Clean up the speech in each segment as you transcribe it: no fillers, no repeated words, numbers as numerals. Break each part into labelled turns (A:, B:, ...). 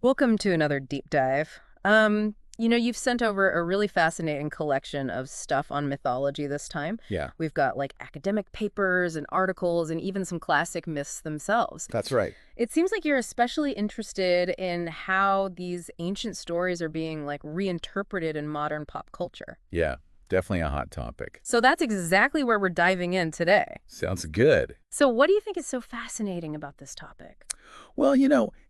A: Welcome to another deep dive. You've sent over a really fascinating collection of stuff on mythology this time.
B: Yeah,
A: We've got like academic papers and articles and even some classic myths themselves.
B: that's right.
A: It seems like you're especially interested in how these ancient stories are being like reinterpreted in modern pop culture.
B: Yeah, definitely a hot topic.
A: So that's exactly where we're diving in today.
B: Sounds good.
A: So what do you think is so fascinating about this topic?
B: Well,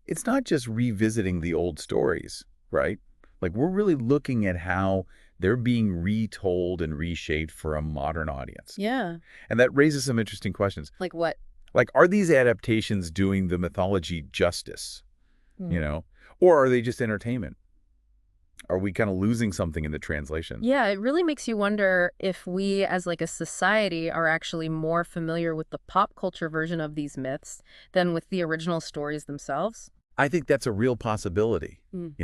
B: it's not just revisiting the old stories, right? Like, we're really looking at how they're being retold and reshaped for a modern audience.
A: Yeah.
B: And that raises some interesting questions.
A: Like what?
B: Like, are these adaptations doing the mythology justice, you
A: Hmm.
B: know? Or are they just entertainment? Are we kind of losing something in the translation?
A: Yeah, it really makes you wonder if we as like a society are actually more familiar with the pop culture version of these myths than with the original stories themselves.
B: I think that's a real possibility.
A: Mm.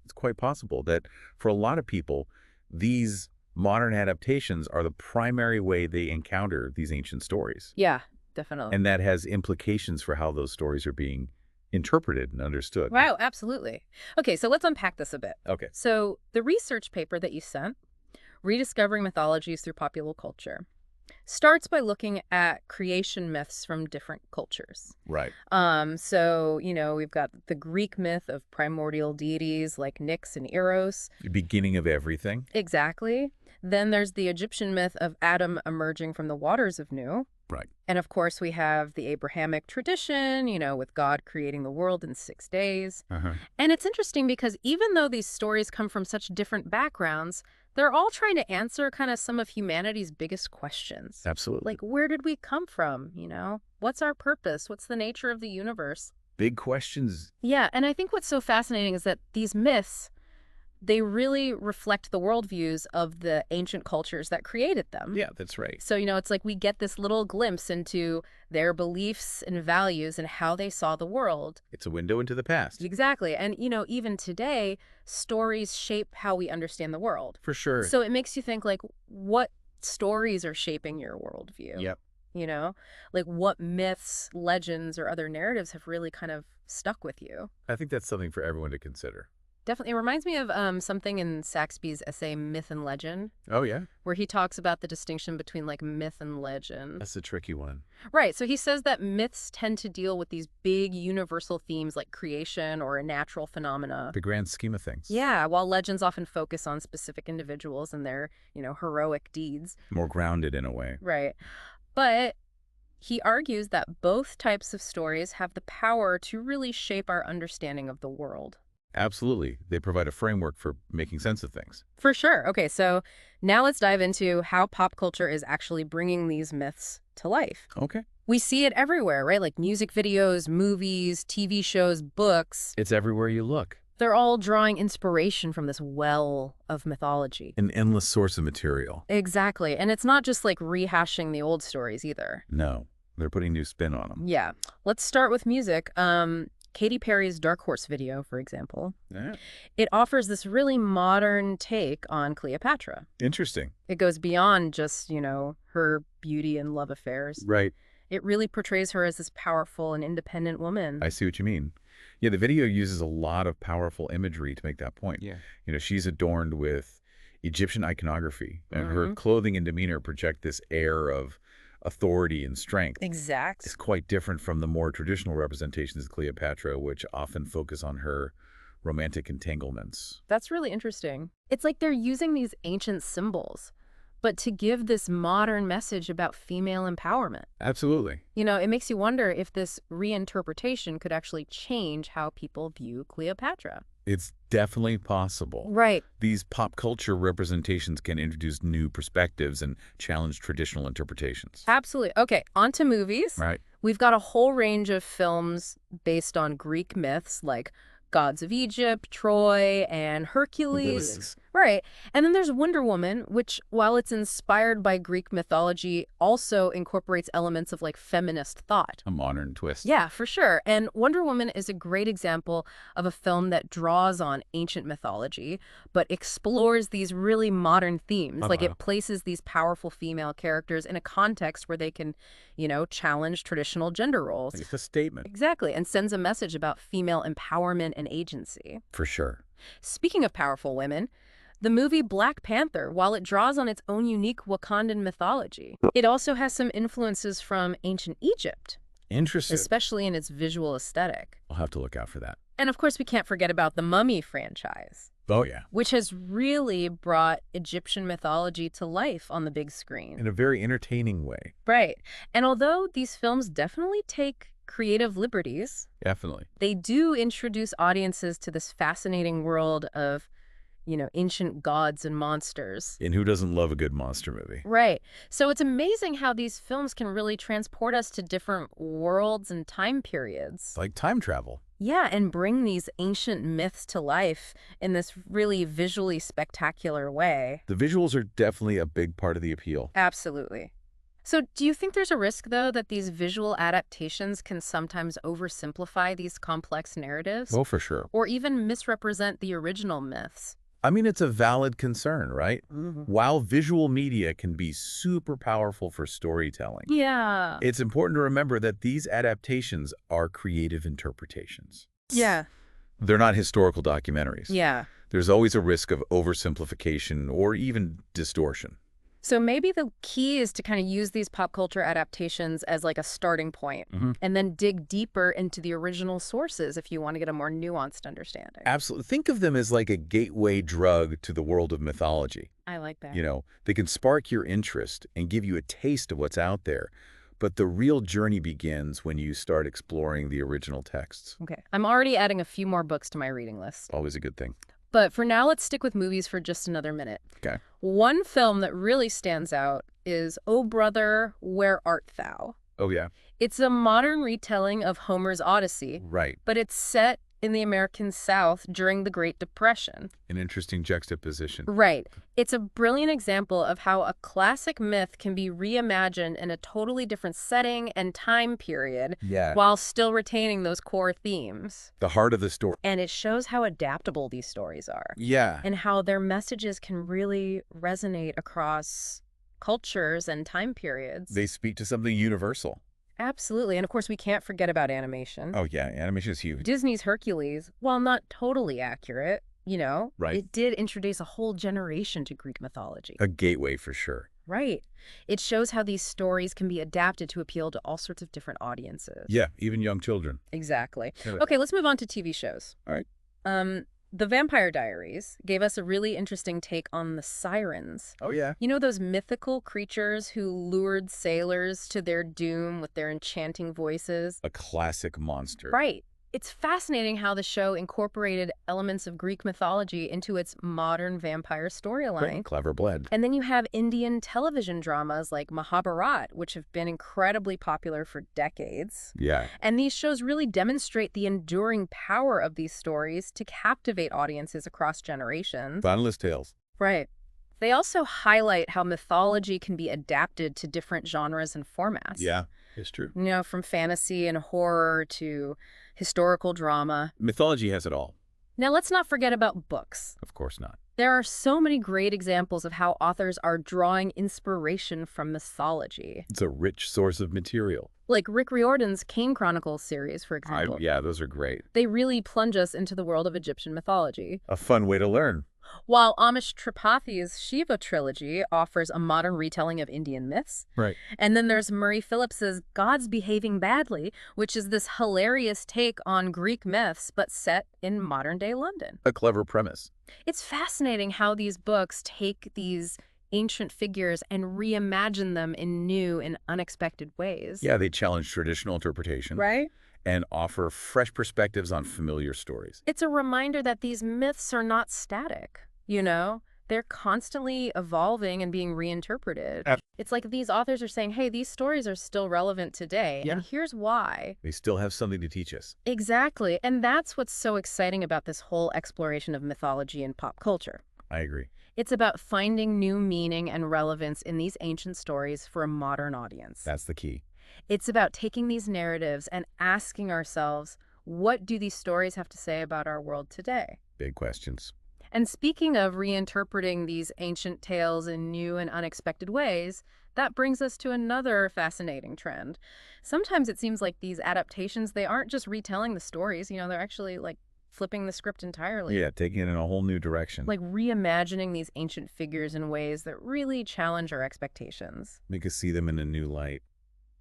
B: It's quite possible that for a lot of people, these modern adaptations are the primary way they encounter these ancient stories.
A: Yeah, definitely.
B: And that has implications for how those stories are being interpreted and understood.
A: Wow, absolutely. Okay, so let's unpack this a bit.
B: Okay.
A: So the research paper that you sent, Rediscovering Mythologies Through Popular Culture, starts by looking at creation myths from different cultures.
B: Right.
A: We've got the Greek myth of primordial deities like Nyx and Eros.
B: The beginning of everything.
A: Exactly. Then there's the Egyptian myth of Adam emerging from the waters of Nu.
B: Right.
A: And of course, we have the Abrahamic tradition, with God creating the world in 6 days.
B: Uh-huh.
A: And it's interesting because even though these stories come from such different backgrounds, they're all trying to answer kind of some of humanity's biggest questions.
B: Absolutely.
A: Like, where did we come from? What's our purpose? What's the nature of the universe?
B: Big questions.
A: Yeah, and I think what's so fascinating is that these myths, they really reflect the worldviews of the ancient cultures that created them.
B: Yeah, that's right.
A: So, it's like we get this little glimpse into their beliefs and values and how they saw the world.
B: It's a window into the past.
A: Exactly. And, even today, stories shape how we understand the world.
B: For sure.
A: So it makes you think, like, what stories are shaping your worldview?
B: Yep.
A: Like what myths, legends, or other narratives have really kind of stuck with you?
B: I think that's something for everyone to consider.
A: Definitely. It reminds me of something in Saxby's essay, Myth and Legend,
B: Oh, yeah?
A: where he talks about the distinction between like myth and legend.
B: That's a tricky one.
A: Right. So he says that myths tend to deal with these big universal themes like creation or a natural phenomena.
B: The grand scheme of things.
A: Yeah, while legends often focus on specific individuals and their, heroic deeds.
B: More grounded in a way.
A: Right. But he argues that both types of stories have the power to really shape our understanding of the world.
B: Absolutely. They provide a framework for making sense of things.
A: For sure. Okay, so now let's dive into how pop culture is actually bringing these myths to life.
B: Okay.
A: We see it everywhere, right? Like music videos, movies, TV shows, books.
B: It's everywhere you look.
A: They're all drawing inspiration from this well of mythology.
B: An endless source of material.
A: Exactly. And it's not just like rehashing the old stories either.
B: No, they're putting new spin on them.
A: Yeah. Let's start with music. Katy Perry's Dark Horse video, for example.
B: Yeah.
A: It offers this really modern take on Cleopatra.
B: Interesting.
A: It goes beyond just, her beauty and love affairs.
B: Right.
A: It really portrays her as this powerful and independent woman.
B: I see what you mean. Yeah, the video uses a lot of powerful imagery to make that point.
C: Yeah.
B: She's adorned with Egyptian iconography, and her clothing and demeanor project this air of authority and strength.
A: Exact.
B: It's quite different from the more traditional representations of Cleopatra, which often focus on her romantic entanglements.
A: That's really interesting. It's like they're using these ancient symbols, but to give this modern message about female empowerment.
B: Absolutely.
A: It makes you wonder if this reinterpretation could actually change how people view Cleopatra.
B: It's definitely possible.
A: Right.
B: These pop culture representations can introduce new perspectives and challenge traditional interpretations.
A: Absolutely. Okay, on to movies.
B: Right.
A: We've got a whole range of films based on Greek myths like Gods of Egypt, Troy, and Hercules. Right. And then there's Wonder Woman, which, while it's inspired by Greek mythology, also incorporates elements of like feminist thought.
B: A modern twist.
A: Yeah, for sure. And Wonder Woman is a great example of a film that draws on ancient mythology, but explores these really modern themes. Like it places these powerful female characters in a context where they can, challenge traditional gender roles.
B: It's a statement.
A: Exactly. And sends a message about female empowerment and agency.
B: For sure.
A: Speaking of powerful women, the movie Black Panther, while it draws on its own unique Wakandan mythology, it also has some influences from ancient Egypt.
B: Interesting.
A: Especially in its visual aesthetic.
B: I'll have to look out for that.
A: And of course, we can't forget about the Mummy franchise.
B: Oh, yeah.
A: Which has really brought Egyptian mythology to life on the big screen.
B: In a very entertaining way.
A: Right. And although these films definitely take creative liberties,
B: Definitely.
A: they do introduce audiences to this fascinating world of ancient gods and monsters.
B: And who doesn't love a good monster movie?
A: Right. So it's amazing how these films can really transport us to different worlds and time periods.
B: Like time travel.
A: Yeah, and bring these ancient myths to life in this really visually spectacular way.
B: The visuals are definitely a big part of the appeal.
A: Absolutely. So do you think there's a risk, though, that these visual adaptations can sometimes oversimplify these complex narratives?
B: Oh, for sure.
A: Or even misrepresent the original myths?
B: I mean, it's a valid concern, right? While visual media can be super powerful for storytelling,
A: Yeah.
B: it's important to remember that these adaptations are creative interpretations.
A: Yeah.
B: They're not historical documentaries.
A: Yeah.
B: There's always a risk of oversimplification or even distortion.
A: So maybe the key is to kind of use these pop culture adaptations as like a starting point, and then dig deeper into the original sources if you want to get a more nuanced understanding.
B: Absolutely. Think of them as like a gateway drug to the world of mythology.
A: I like that.
B: They can spark your interest and give you a taste of what's out there. But the real journey begins when you start exploring the original texts.
A: Okay. I'm already adding a few more books to my reading list.
B: Always a good thing.
A: But for now, let's stick with movies for just another minute.
B: Okay.
A: One film that really stands out is Oh Brother, Where Art Thou?
B: Oh, yeah.
A: It's a modern retelling of Homer's Odyssey,
B: Right.
A: but it's set in the American South during the Great Depression.
B: An interesting juxtaposition.
A: Right. It's a brilliant example of how a classic myth can be reimagined in a totally different setting and time period while still retaining those core themes.
B: The heart of the story.
A: And it shows how adaptable these stories are.
B: Yeah.
A: And how their messages can really resonate across cultures and time periods.
B: They speak to something universal.
A: Absolutely. And of course, we can't forget about animation.
B: Oh, yeah. Animation is huge.
A: Disney's Hercules, while not totally accurate,
B: Right.
A: it did introduce a whole generation to Greek mythology.
B: A gateway for sure.
A: Right. It shows how these stories can be adapted to appeal to all sorts of different audiences.
B: Yeah, even young children.
A: Exactly.
B: Yeah.
A: Okay, let's move on to TV shows.
B: All right.
A: The Vampire Diaries gave us a really interesting take on the sirens.
B: Oh, yeah.
A: Those mythical creatures who lured sailors to their doom with their enchanting voices?
B: A classic monster.
A: Right. It's fascinating how the show incorporated elements of Greek mythology into its modern vampire storyline.
B: Great. Clever blend.
A: And then you have Indian television dramas like Mahabharat, which have been incredibly popular for decades.
B: Yeah.
A: And these shows really demonstrate the enduring power of these stories to captivate audiences across generations.
B: Boundless tales.
A: Right. They also highlight how mythology can be adapted to different genres and formats.
B: Yeah, it's true.
A: From fantasy and horror to historical drama.
B: Mythology has it all.
A: Now, let's not forget about books.
B: Of course not.
A: There are so many great examples of how authors are drawing inspiration from mythology.
B: It's a rich source of material.
A: Like Rick Riordan's Kane Chronicles series, for example.
B: Yeah, those are great.
A: They really plunge us into the world of Egyptian mythology.
B: A fun way to learn.
A: While Amish Tripathi's Shiva trilogy offers a modern retelling of Indian myths.
B: Right.
A: And then there's Murray Phillips's Gods Behaving Badly, which is this hilarious take on Greek myths, but set in modern-day London.
B: A clever premise.
A: It's fascinating how these books take these ancient figures and reimagine them in new and unexpected ways.
B: Yeah, they challenge traditional interpretation.
A: Right?
B: And offer fresh perspectives on familiar stories.
A: It's a reminder that these myths are not static, They're constantly evolving and being reinterpreted. It's like these authors are saying, hey, these stories are still relevant today, and here's why.
B: They still have something to teach us.
A: Exactly, and that's what's so exciting about this whole exploration of mythology and pop culture.
B: I agree.
A: It's about finding new meaning and relevance in these ancient stories for a modern audience.
B: That's the key.
A: It's about taking these narratives and asking ourselves, what do these stories have to say about our world today?
B: Big questions.
A: And speaking of reinterpreting these ancient tales in new and unexpected ways, that brings us to another fascinating trend. Sometimes it seems like these adaptations, they aren't just retelling the stories, they're actually like flipping the script entirely.
B: Yeah, taking it in a whole new direction.
A: Like reimagining these ancient figures in ways that really challenge our expectations.
B: Make us see them in a new light.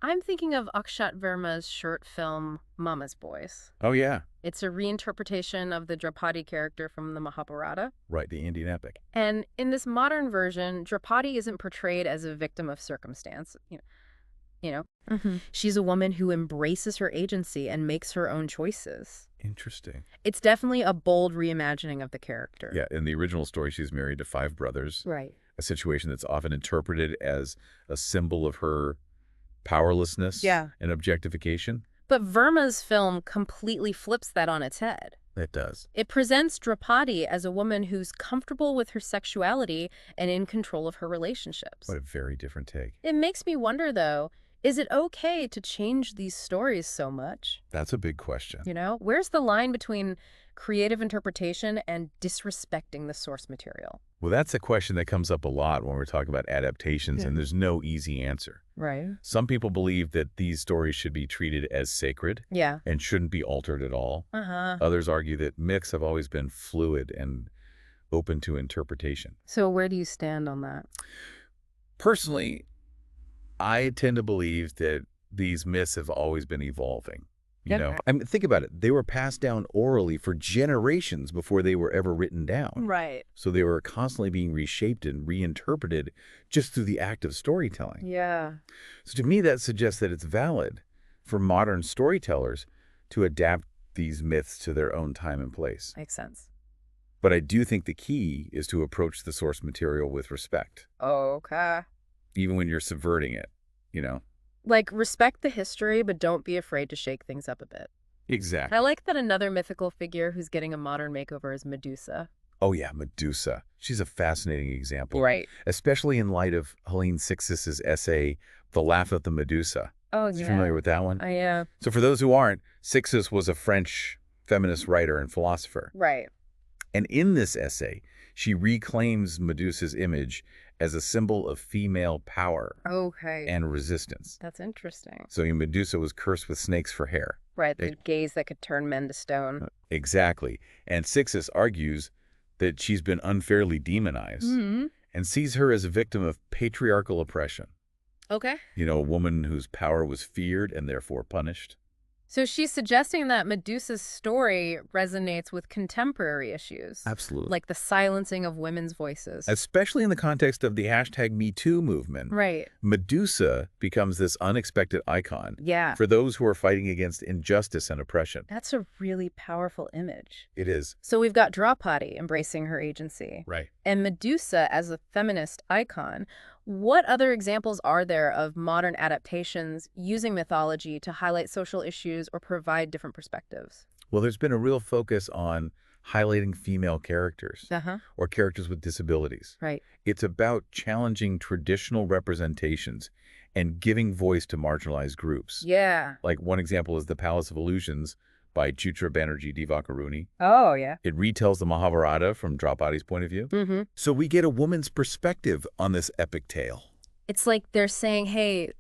A: I'm thinking of Akshat Verma's short film, Mama's Boys.
B: Oh, yeah.
A: It's a reinterpretation of the Draupadi character from the Mahabharata.
B: Right, the Indian epic.
A: And in this modern version, Draupadi isn't portrayed as a victim of circumstance. She's a woman who embraces her agency and makes her own choices.
B: Interesting.
A: It's definitely a bold reimagining of the character.
B: Yeah, in the original story, she's married to 5 brothers.
A: Right.
B: A situation that's often interpreted as a symbol of her powerlessness and objectification.
A: But Verma's film completely flips that on its head.
B: It does.
A: It presents Draupadi as a woman who's comfortable with her sexuality and in control of her relationships.
B: What a very different take.
A: It makes me wonder, though, is it okay to change these stories so much?
B: That's a big question.
A: Where's the line between creative interpretation and disrespecting the source material?
B: Well, that's a question that comes up a lot when we're talking about adaptations, and there's no easy answer.
A: Right.
B: Some people believe that these stories should be treated as sacred and shouldn't be altered at all. Others argue that myths have always been fluid and open to interpretation.
A: So where do you stand on that?
B: Personally, I tend to believe that these myths have always been evolving. I mean, think about it. They were passed down orally for generations before they were ever written down.
A: Right.
B: So they were constantly being reshaped and reinterpreted just through the act of storytelling.
A: Yeah.
B: So to me, that suggests that it's valid for modern storytellers to adapt these myths to their own time and place.
A: Makes sense.
B: But I do think the key is to approach the source material with respect.
A: Okay.
B: Even when you're subverting it,
A: Like, respect the history, but don't be afraid to shake things up a bit.
B: Exactly.
A: I like that another mythical figure who's getting a modern makeover is Medusa.
B: Oh, yeah, Medusa. She's a fascinating example.
A: Right.
B: Especially in light of Helene Sixtus's essay, The Laugh of the Medusa.
A: Oh,
B: You familiar with that one?
A: Yeah.
B: So for those who aren't, Sixtus was a French feminist writer and philosopher.
A: Right.
B: And in this essay, she reclaims Medusa's image as a symbol of female power and resistance.
A: That's interesting.
B: So Medusa was cursed with snakes for hair.
A: Right, the gaze that could turn men to stone.
B: Exactly. And Sixtus argues that she's been unfairly demonized and sees her as a victim of patriarchal oppression.
A: Okay.
B: A woman whose power was feared and therefore punished.
A: So she's suggesting that Medusa's story resonates with contemporary issues.
B: Absolutely.
A: Like the silencing of women's voices.
B: Especially in the context of the #MeToo movement.
A: Right.
B: Medusa becomes this unexpected icon
A: Yeah.
B: for those who are fighting against injustice and oppression.
A: That's a really powerful image.
B: It is.
A: So we've got Draupadi embracing her agency.
B: Right.
A: And Medusa as a feminist icon. What other examples are there of modern adaptations using mythology to highlight social issues or provide different perspectives?
B: Well, there's been a real focus on highlighting female characters or characters with disabilities.
A: Right.
B: It's about challenging traditional representations and giving voice to marginalized groups.
A: Yeah.
B: Like one example is The Palace of Illusions by Chutra Banerjee Divakaruni.
A: Oh, yeah.
B: It retells the Mahabharata from Draupadi's point of view. So we get a woman's perspective on this epic tale.
A: It's like they're saying, hey,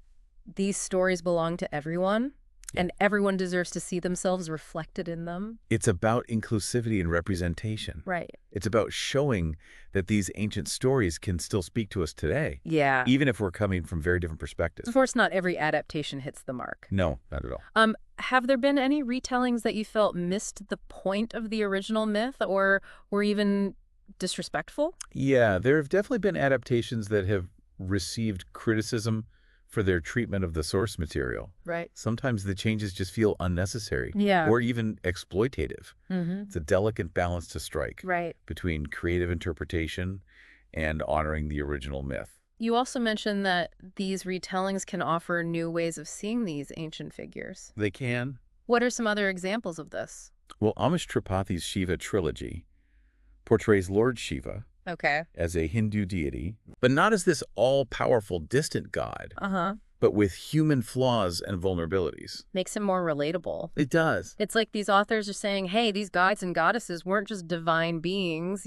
A: these stories belong to everyone, and everyone deserves to see themselves reflected in them.
B: It's about inclusivity and representation.
A: Right.
B: It's about showing that these ancient stories can still speak to us today.
A: Yeah.
B: Even if we're coming from very different perspectives.
A: Of course, not every adaptation hits the mark.
B: No, not at all.
A: Have there been any retellings that you felt missed the point of the original myth or were even disrespectful?
B: Yeah, there have definitely been adaptations that have received criticism for their treatment of the source material.
A: Right.
B: Sometimes the changes just feel unnecessary or even exploitative. It's a delicate balance to strike between creative interpretation and honoring the original myth.
A: You also mentioned that these retellings can offer new ways of seeing these ancient figures.
B: They can.
A: What are some other examples of this?
B: Well, Amish Tripathi's Shiva trilogy portrays Lord Shiva
A: Okay.
B: as a Hindu deity, but not as this all-powerful distant god,
A: Uh-huh.
B: but with human flaws and vulnerabilities.
A: Makes him more relatable.
B: It does.
A: It's like these authors are saying, hey, these gods and goddesses weren't just divine beings,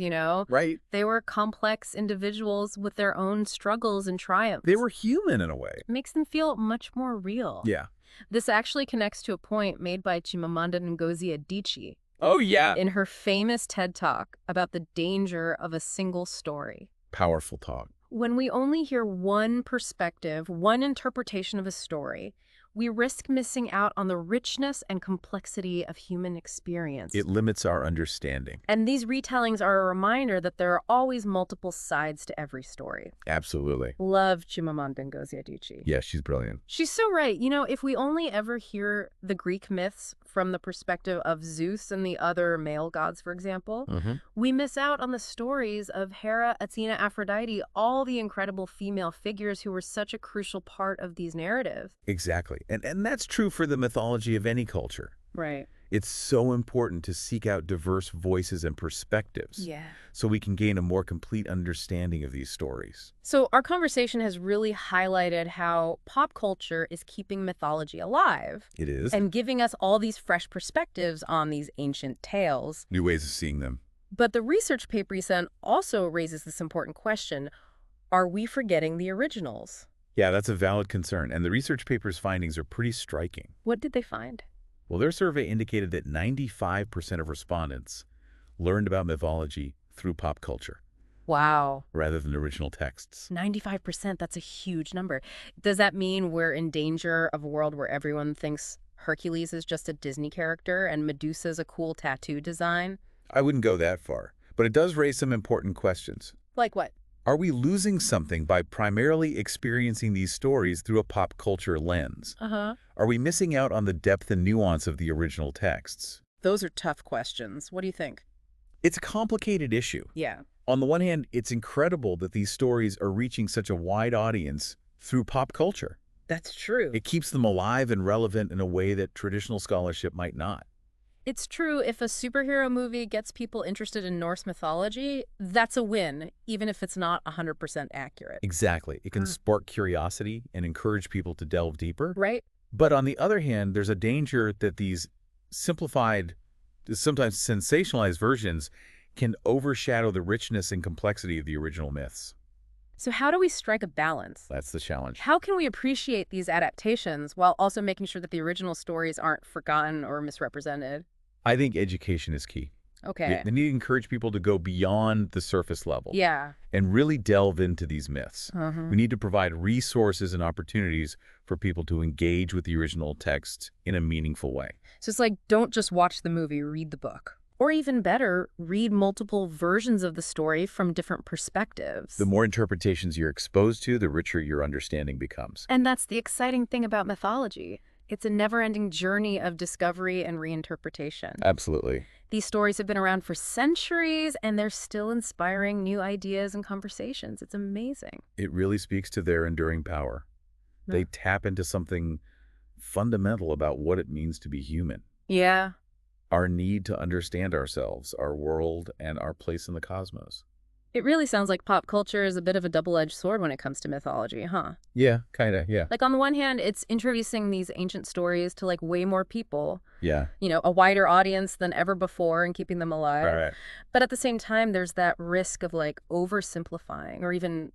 B: Right.
A: They were complex individuals with their own struggles and triumphs.
B: They were human in a way.
A: It makes them feel much more real.
B: Yeah.
A: This actually connects to a point made by Chimamanda Ngozi Adichie
B: Oh, yeah.
A: in her famous TED Talk about the danger of a single story.
B: Powerful talk.
A: When we only hear one perspective, one interpretation of a story, we risk missing out on the richness and complexity of human experience.
B: It limits our understanding.
A: And these retellings are a reminder that there are always multiple sides to every story.
B: Absolutely.
A: Love Chimamanda Ngozi Adichie.
B: Yeah, she's brilliant.
A: She's so right. If we only ever hear the Greek myths from the perspective of Zeus and the other male gods, for example, we miss out on the stories of Hera, Athena, Aphrodite, all the incredible female figures who were such a crucial part of these narratives.
B: Exactly. And that's true for the mythology of any culture.
A: Right.
B: It's so important to seek out diverse voices and perspectives.
A: Yeah.
B: So we can gain a more complete understanding of these stories.
A: So our conversation has really highlighted how pop culture is keeping mythology alive.
B: It is.
A: And giving us all these fresh perspectives on these ancient tales.
B: New ways of seeing them.
A: But the research paper you sent also raises this important question. Are we forgetting the originals?
B: Yeah, that's a valid concern. And the research paper's findings are pretty striking.
A: What did they find?
B: Well, their survey indicated that 95% of respondents learned about mythology through pop culture.
A: Wow.
B: Rather than original texts.
A: 95%, that's a huge number. Does that mean we're in danger of a world where everyone thinks Hercules is just a Disney character and Medusa's a cool tattoo design?
B: I wouldn't go that far, but it does raise some important questions.
A: Like what?
B: Are we losing something by primarily experiencing these stories through a pop culture lens?
A: Uh-huh.
B: Are we missing out on the depth and nuance of the original texts?
A: Those are tough questions. What do you think?
B: It's a complicated issue.
A: Yeah.
B: On the one hand, it's incredible that these stories are reaching such a wide audience through pop culture.
A: That's true.
B: It keeps them alive and relevant in a way that traditional scholarship might not.
A: It's true, if a superhero movie gets people interested in Norse mythology, that's a win, even if it's not 100% accurate.
B: Exactly. It can spark curiosity and encourage people to delve deeper.
A: Right?
B: But on the other hand, there's a danger that these simplified, sometimes sensationalized versions can overshadow the richness and complexity of the original myths.
A: So how do we strike a balance?
B: That's the challenge.
A: How can we appreciate these adaptations while also making sure that the original stories aren't forgotten or misrepresented?
B: I think education is key.
A: Okay.
B: They need to encourage people to go beyond the surface level.
A: Yeah.
B: And really delve into these myths. We need to provide resources and opportunities for people to engage with the original text in a meaningful way.
A: So it's like, don't just watch the movie, read the book. Or even better, read multiple versions of the story from different perspectives.
B: The more interpretations you're exposed to, the richer your understanding becomes.
A: And that's the exciting thing about mythology. It's a never-ending journey of discovery and reinterpretation.
B: Absolutely.
A: These stories have been around for centuries, and they're still inspiring new ideas and conversations. It's amazing.
B: It really speaks to their enduring power.
A: Yeah.
B: They tap into something fundamental about what it means to be human.
A: Yeah.
B: Our need to understand ourselves, our world, and our place in the cosmos.
A: It really sounds like pop culture is a bit of a double-edged sword when it comes to mythology, huh?
B: Yeah, kind of, yeah.
A: Like, on the one hand, it's introducing these ancient stories to, like, way more people.
B: Yeah.
A: A wider audience than ever before and keeping them alive.
B: All right.
A: But at the same time, there's that risk of, like, oversimplifying or even,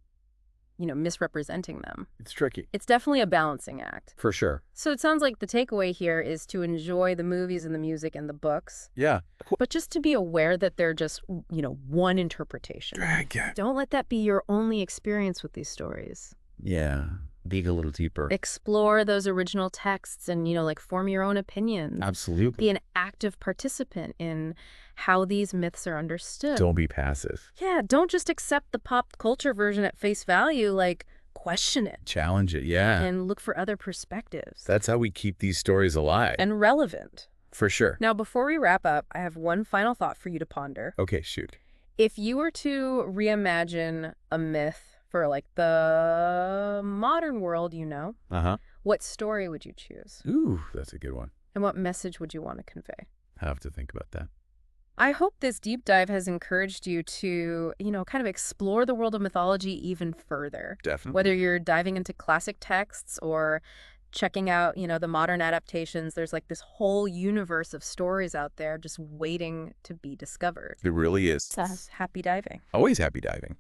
A: misrepresenting them.
B: It's tricky.
A: It's definitely a balancing act.
B: For sure.
A: So it sounds like the takeaway here is to enjoy the movies and the music and the books.
B: Yeah.
A: But just to be aware that they're just, one interpretation. Don't let that be your only experience with these stories.
B: Yeah. Dig a little deeper.
A: Explore those original texts and, form your own opinions.
B: Absolutely.
A: Be an active participant in how these myths are understood.
B: Don't be passive.
A: Yeah, don't just accept the pop culture version at face value. Question it.
B: Challenge it, yeah.
A: And look for other perspectives.
B: That's how we keep these stories alive.
A: And relevant.
B: For sure.
A: Now, before we wrap up, I have one final thought for you to ponder.
B: Okay, shoot.
A: If you were to reimagine a myth for, the modern world, what story would you choose?
B: Ooh, that's a good one.
A: And what message would you want to convey?
B: I have to think about that.
A: I hope this deep dive has encouraged you to, kind of explore the world of mythology even further.
B: Definitely.
A: Whether you're diving into classic texts or checking out, the modern adaptations, there's like this whole universe of stories out there just waiting to be discovered.
B: It really is.
A: So happy diving.
B: Always happy diving.